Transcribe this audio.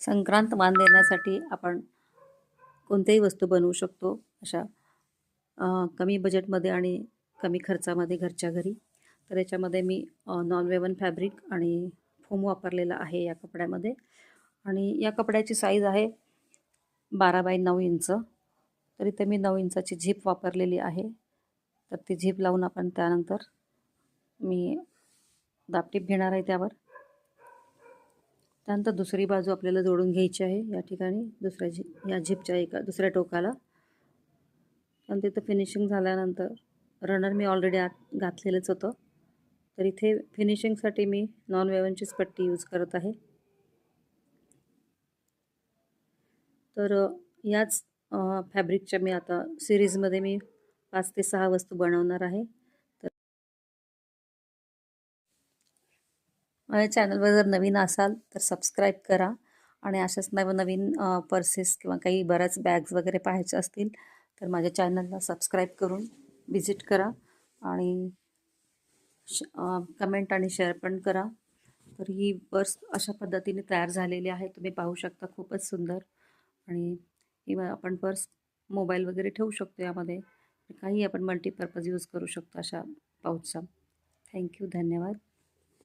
संक्रांत मान देण्यासाठी आपण कोणत्याही वस्तू बनवू शकतो अशा कमी बजेटमध्ये आणि कमी खर्चामध्ये घरच्या घरी. तर याच्यामध्ये मी नॉन-वेव्हन फॅब्रिक आणि फोम वापरलेला आहे या कपड्यामध्ये. आणि या कपड्याची साईज आहे 12 बाय 9 इंच. तर इथे मी 9 इंचाची झीप वापरलेली आहे. तर ती झीप लावून आपण त्यानंतर मी दापटीप घेणार आहे त्यावर. त्यानंतर दुसरी बाजू आपल्याला जोडून घ्यायची आहे या ठिकाणी या झिपच्या एका दुसऱ्या टोकाला. आणि तिथं फिनिशिंग झाल्यानंतर रनर मी ऑलरेडी आत घातलेलंच होतं. तर इथे फिनिशिंगसाठी मी नॉन वेव्हनचीच पट्टी यूज करत आहे. तर याच फॅब्रिकच्या मी आता सिरीजमध्ये मी 5 ते 6 वस्तू बनवणार आहे. तर माझ्या चॅनलवर जर नवीन असाल तर सबस्क्राईब करा आणि अशाच नवनवीन पर्सेस किंवा काही बऱ्याच बॅग्स वगैरे पाहायचे असतील तर माझ्या चॅनलला सबस्क्राईब करून विजिट करा आणि कमेंट आणि शेअर पण करा. तर ही पर्स अशा पद्धतीने तयार झालेली आहे. तुम्ही पाहू शकता, खूपच सुंदर. आणि आपण पर्स मोबाईल वगैरे ठेवू शकतो यामध्ये. काही आपण मल्टीपर्पज यूज करू शकतो अशा पाऊचचा. थँक्यू, धन्यवाद.